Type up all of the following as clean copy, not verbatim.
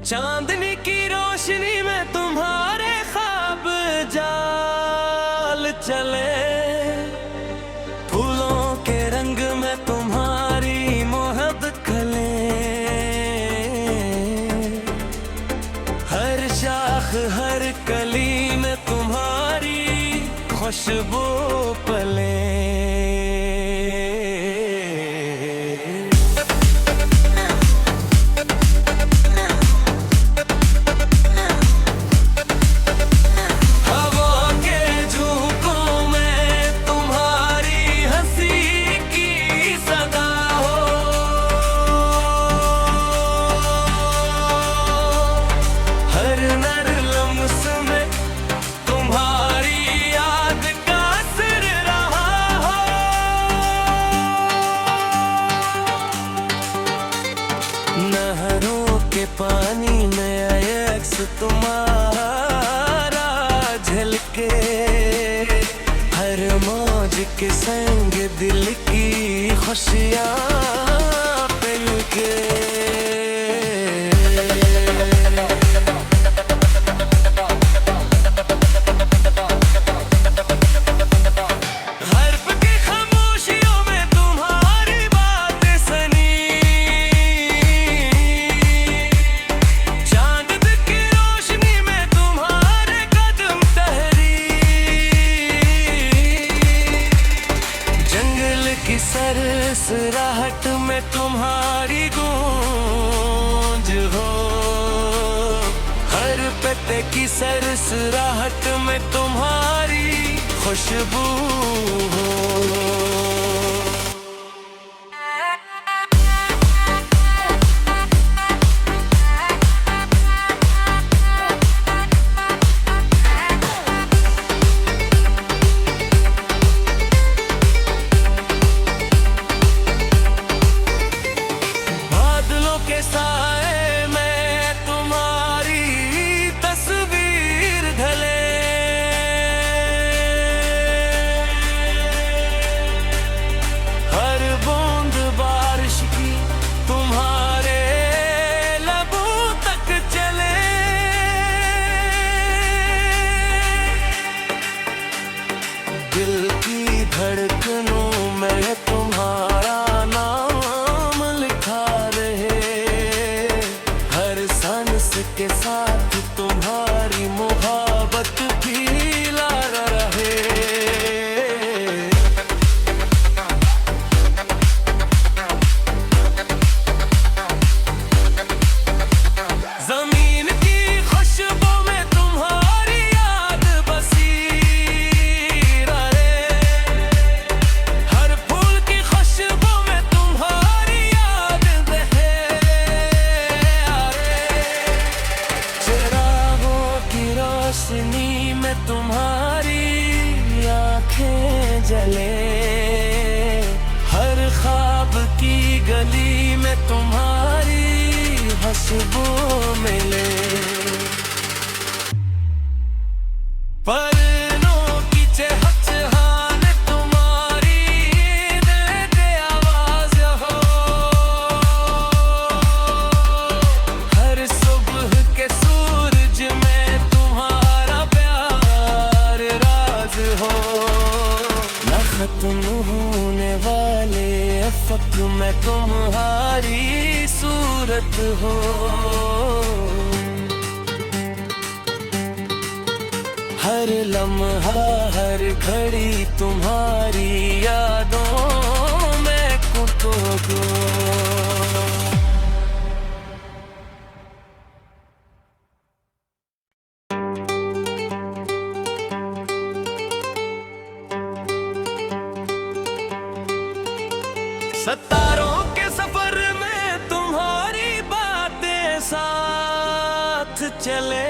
चांदनी की रोशनी में तुम्हारे ख्वाब जाल चले, फूलों के रंग में तुम्हारी मोहब्बत खले, हर शाख हर कली में तुम्हारी खुशबू पले। नहरों के पानी में अक्स तुम्हारा झलके, हर मौज के संग दिल की खुशियाँ मिलके। सरसराहट में तुम्हारी गूंज हो, हर पत्ते की सरसराहट में तुम्हारी खुशबू हो। के साए में तुम्हारी तस्वीर ढले, हर बूंद बारिश की तुम्हारे लबों तक चले, दिल की धड़कनों में तुम्हारा नाम लिखा रहे, के साथ तुम्हारी मोहब्बत भी ला रहे। जमीन की खुशबू में तुम्हारी याद बसी रहे, हर फूल की खुशबू में तुम्हारी याद बहे। रोशनी में तुम्हारी आंखें जले, हर ख्वाब की गली में तुम्हारी खुशबू मिले। परनों की चहचहान तुम्हारी दे आवाज हो, हर सुबह के सूरज में खत्म होने वाले अफक में तुम्हारी सूरत हो, हर लम्हा हर घड़ी तुम्हारी यादों में कुतो गो। सितारों के सफर में तुम्हारी बातें साथ चले,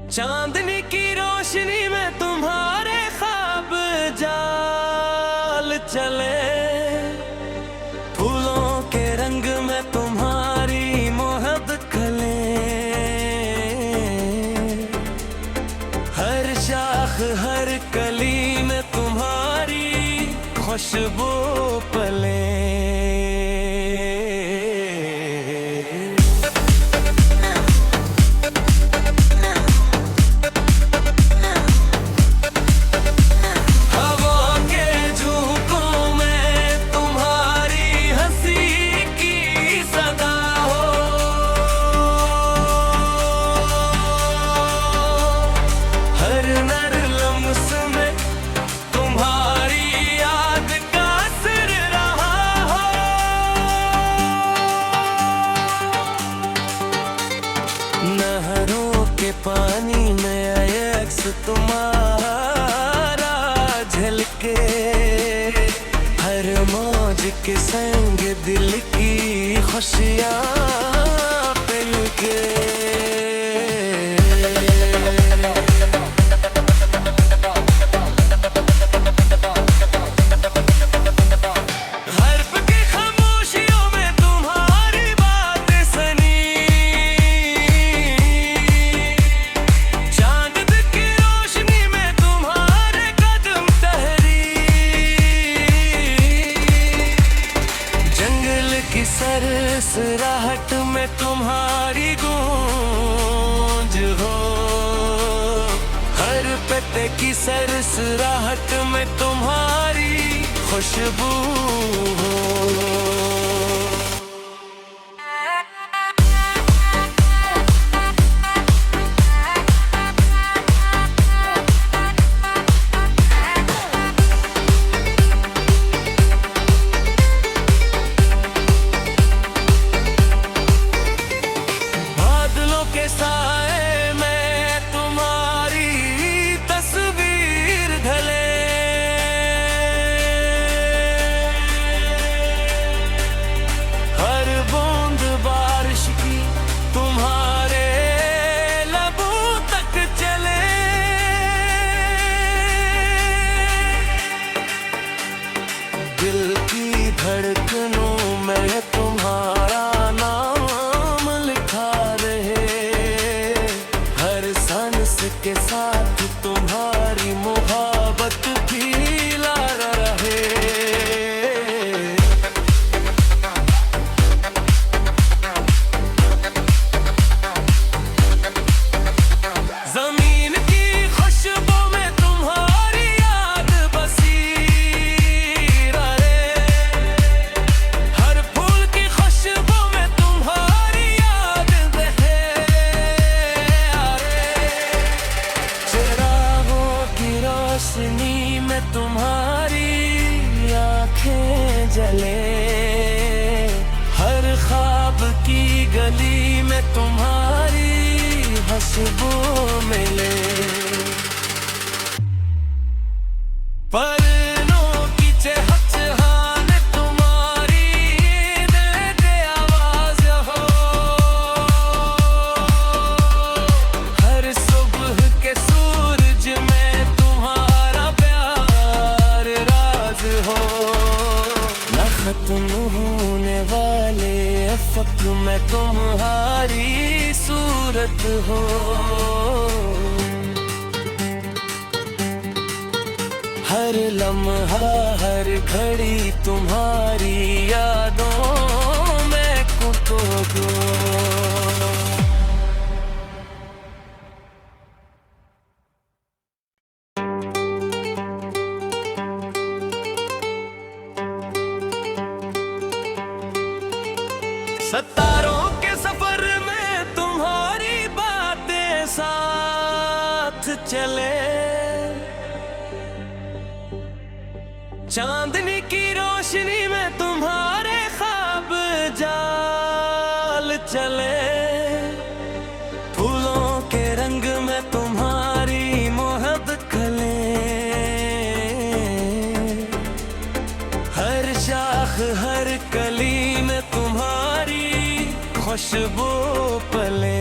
चांदनी की रोशनी में तुम्हारे ख्वाब जाल चले, फूलों के रंग में तुम्हारी मोहब्बत खले, हर शाख हर कली में तुम्हारी खुशबू पले। मौज के संग दिल की खुशियाँ मिल के। सरसराहट में तुम्हारी गूंज हो, हर पत्ते की सरसराहट में तुम्हारी खुशबू हो। साए में तुम्हारी तस्वीर ढले, हर बूंद बारिश की तुम्हारे लबों तक चले। दिल की धड़कनों में तुम्हारा नाम लिखा रहे, के साथ तुम्हारी मोहब्बत खिला रहे। जमीन की खुशबू में तुम्हारी याद बसी रहे, हर फूल की खुशबू में तुम्हारी याद रहे। रोशनी में तुम्हारी आँखें जले, हर ख्वाब की गली में तुम्हारी खुशबू मिले। परनों की चहचहान तुम्हारी दिल दे आवाज हो, हर सुबह के सूरज में खत्म होने वाले अफ़क़ में तुम्हारी सूरत हो। हर लम्हा हर घड़ी तुम्हारी यादों में कुतो दो। सितारों के सफर में तुम्हारी बातें साथ चले, चांदनी की रोशनी में तुम्हारे ख्वाब जाल चले, फूलों के रंग में तुम्हारी मोहब्बत खले, हर शाख हर कली में तुम्हारी खुशबू पले।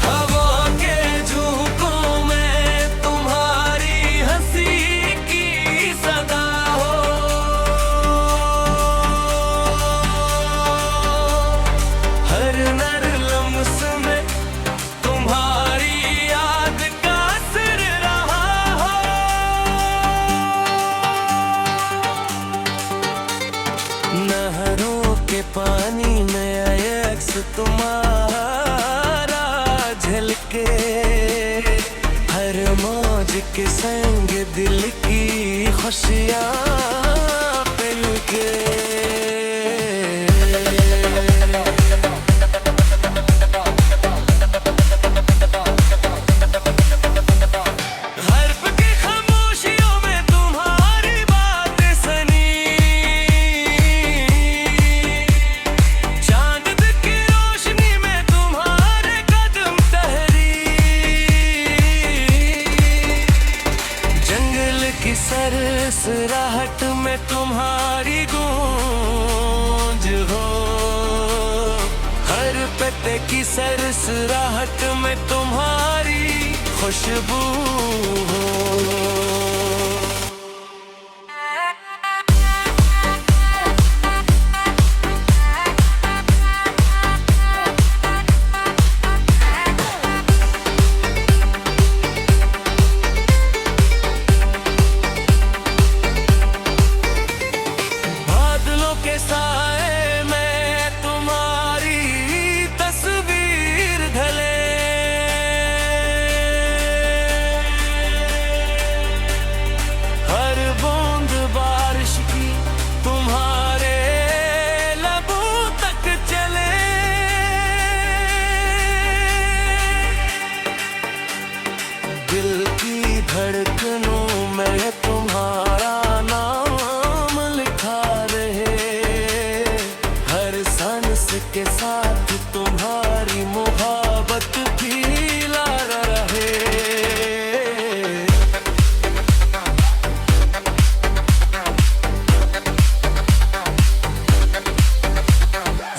हवा के झोंकों में तुम्हारी हंसी की सदा हो, हर नर लम्स में तुम्हारी याद का असर रहा हो। नहरों के पानी में अक्स तुम्हारा झलके, हर मौज के संग दिल की खुशियाँ मिल के। चांद की रोशनी पत्ते की सरसराहट में तुम्हारी खुशबू हो। बादलों के साए में तुम्हारी तस्वीर ढले, हर बूंद बारिश की तुम्हारे लबों तक चले। दिल की धड़कनों में तुम्हारा नाम लिखा रहे, हर सांस के साथ तुम्हारी मोहब्बत फीला रहे।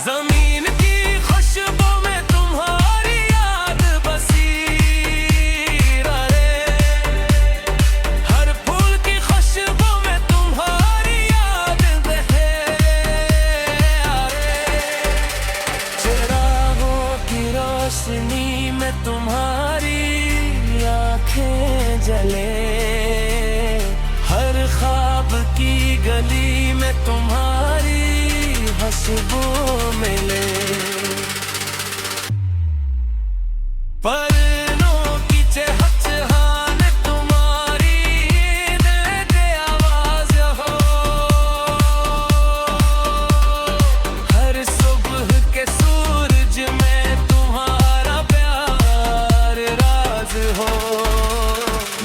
जमीन की खुशबू में तुम्हारी याद बसी रहे, हर फूल की खुशबू में तुम्हारी याद रहे। चिरागों की रोशनी में तुम्हारी आंखें जले, हर ख्वाब की गली में तुम्हारी खुशबू मिले। परनों की चहचहान तुम्हारी दिल के आवाज हो, हर सुबह के सूरज में तुम्हारा प्यार राज हो।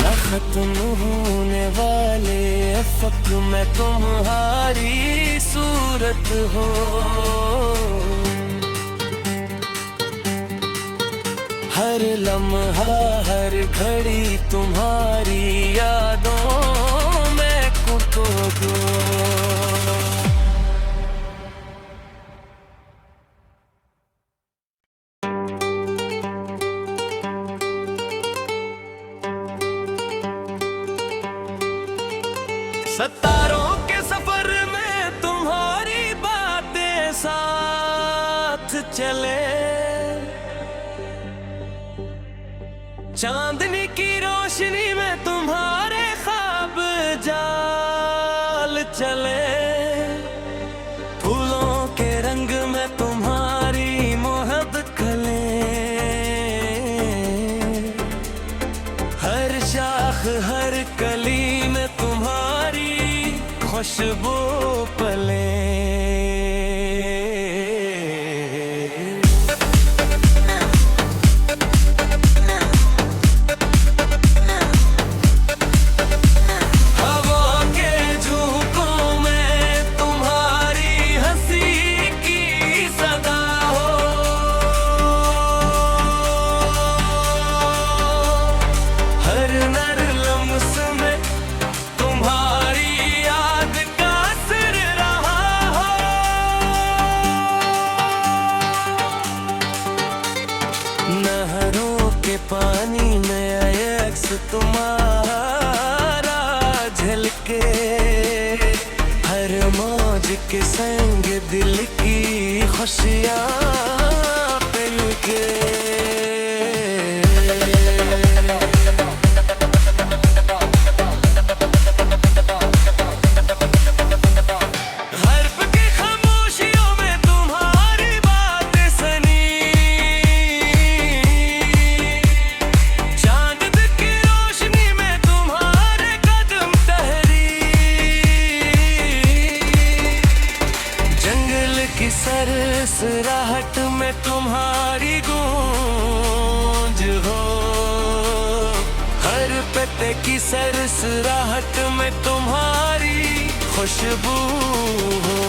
न खत्म होने वाले अफक में तुम्हारी सूरत हो, हर लम्हा हर घड़ी तुम्हारी यादों में कुतो दो। सितारों के सफर में तुम्हारी बातें साथ चले, चांदनी की रोशनी में तुम्हारे ख्वाब जाल चले, फूलों के रंग में तुम्हारी मोहब्बत खले, हर शाख हर कली में तुम्हारी खुशबू पले। नहरों के पानी में अक्स तुम्हारा झलके, हर मौज के संग दिल की खुशियाँ पिल के। की सरसराहट में तुम्हारी गूंज हो, हर पत्ते की सरसराहट में तुम्हारी खुशबू हो।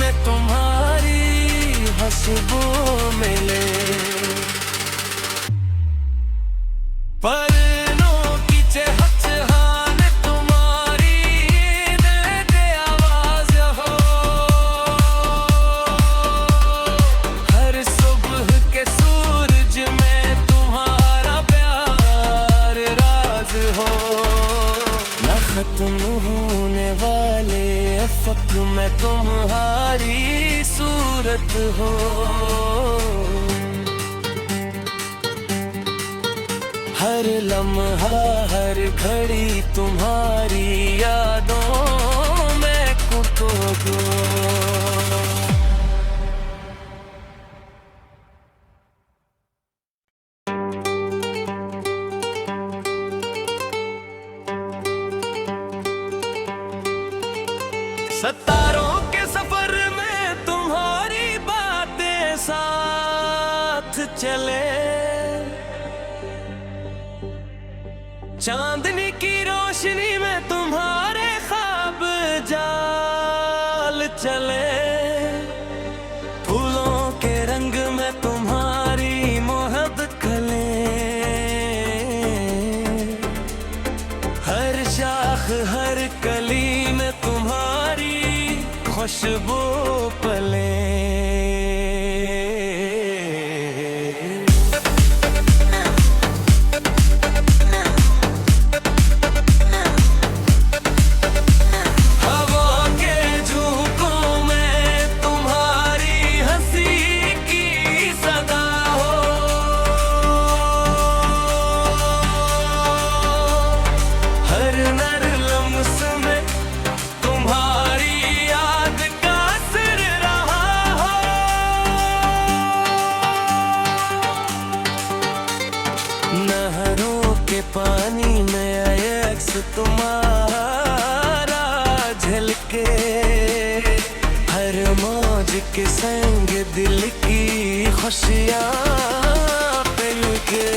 में तुम्हारी खुशबू मिले। परनों की चहचहान तुम्हारी दिल दे आवाज हो। हर सुबह के सूरज में तुम्हारा प्यार राज हो। न खत्म होने वाले अफक में तुम्हारी सूरत हो। हर लम्हा हर घड़ी तुम्हारी यादों में कुतो दो। सितारों के सफर में तुम्हारी बातें साथ चले। चांदनी की रोशनी में तुम्हारे ख्वाब जाल चले। फूलों के रंग में तुम्हारी मोहब्बत खले। हर शाख हर कली में तुम्हारी खुशबू पले। नहरों के पानी में अक्स तुम्हारा झलके। हर मौज के संग दिल की खुशियाँ मिलके।